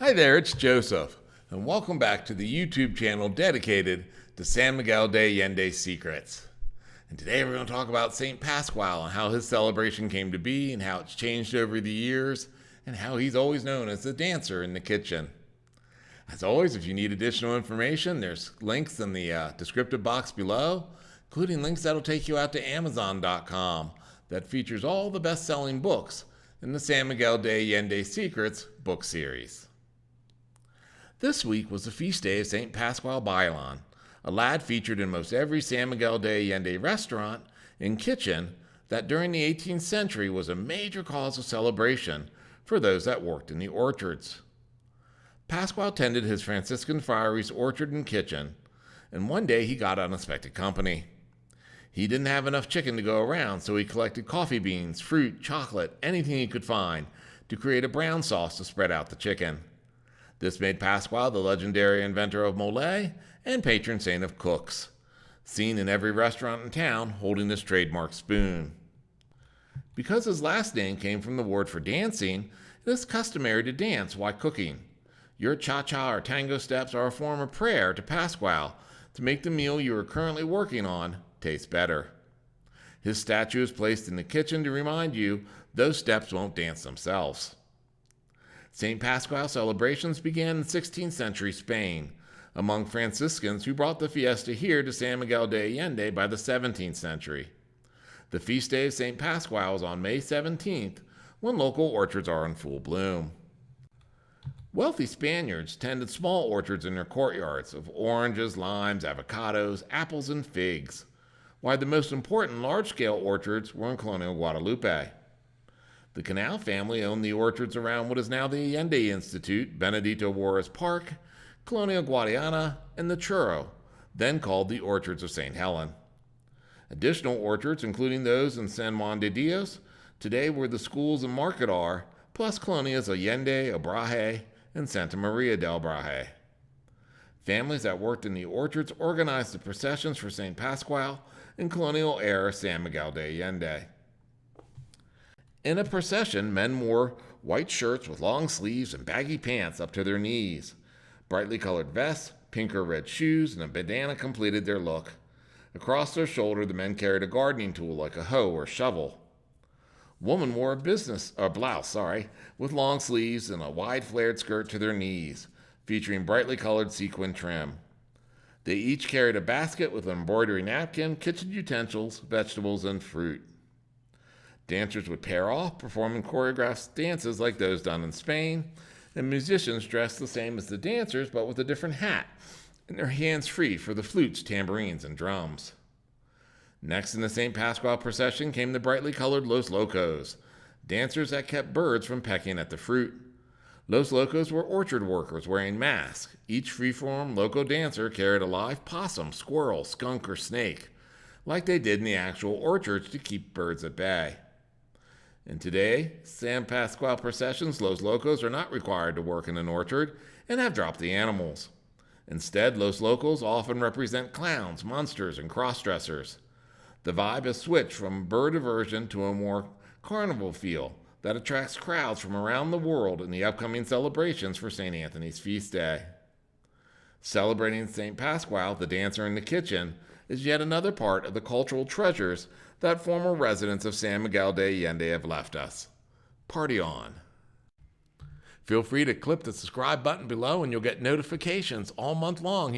Hi there, it's Joseph, and welcome back to the YouTube channel dedicated to San Miguel de Allende's secrets. And today we're going to talk about St. Pasquale and how his celebration came to be and how it's changed over the years and how he's always known as the dancer in the kitchen. As always, if you need additional information, there's links in the descriptive box below, including links that'll take you out to Amazon.com that features all the best-selling books in the San Miguel de Allende Secrets book series. This week was the feast day of St. Pasquale Bailon, a lad featured in most every San Miguel de Allende restaurant and kitchen that during the 18th century was a major cause of celebration for those that worked in the orchards. Pasquale tended his Franciscan friary's orchard and kitchen, and one day he got unexpected company. He didn't have enough chicken to go around, so he collected coffee beans, fruit, chocolate, anything he could find to create a brown sauce to spread out the chicken. This made Pasquale the legendary inventor of mole and patron saint of cooks, seen in every restaurant in town holding this trademark spoon. Because his last name came from the word for dancing, it is customary to dance while cooking. Your cha-cha or tango steps are a form of prayer to Pasquale to make the meal you are currently working on taste better. His statue is placed in the kitchen to remind you those steps won't dance themselves. St. Pasquale celebrations began in 16th century Spain, among Franciscans who brought the fiesta here to San Miguel de Allende by the 17th century. The feast day of St. Pasquale is on May 17th, when local orchards are in full bloom. Wealthy Spaniards tended small orchards in their courtyards of oranges, limes, avocados, apples, and figs, while the most important large-scale orchards were in colonial Guadalupe. The Canal family owned the orchards around what is now the Allende Institute, Benedito Juarez Park, Colonial Guadiana, and the Churro, then called the Orchards of St. Helen. Additional orchards, including those in San Juan de Dios, today where the schools and market are, plus colonias Allende, Obraje, and Santa Maria del Braje. Families that worked in the orchards organized the processions for St. Pasquale in colonial-era San Miguel de Allende. In a procession, men wore white shirts with long sleeves and baggy pants up to their knees. Brightly colored vests, pink or red shoes, and a bandana completed their look. Across their shoulder, the men carried a gardening tool like a hoe or shovel. Women wore a blouse, with long sleeves and a wide flared skirt to their knees, featuring brightly colored sequin trim. They each carried a basket with an embroidery napkin, kitchen utensils, vegetables, and fruit. Dancers would pair off, performing choreographed dances like those done in Spain, and musicians dressed the same as the dancers but with a different hat, and their hands free for the flutes, tambourines, and drums. Next in the St. Pasquale procession came the brightly colored Los Locos, dancers that kept birds from pecking at the fruit. Los Locos were orchard workers wearing masks. Each freeform loco dancer carried a live possum, squirrel, skunk, or snake, like they did in the actual orchards to keep birds at bay. And today, San Pasquale processions, Los Locos are not required to work in an orchard and have dropped the animals. Instead, Los Locos often represent clowns, monsters, and cross-dressers. The vibe has switched from bird diversion to a more carnival feel that attracts crowds from around the world in the upcoming celebrations for St. Anthony's feast day. Celebrating St. Pasquale, the dancer in the kitchen, is yet another part of the cultural treasures that former residents of San Miguel de Allende have left us. Party on. Feel free to click the subscribe button below and you'll get notifications all month long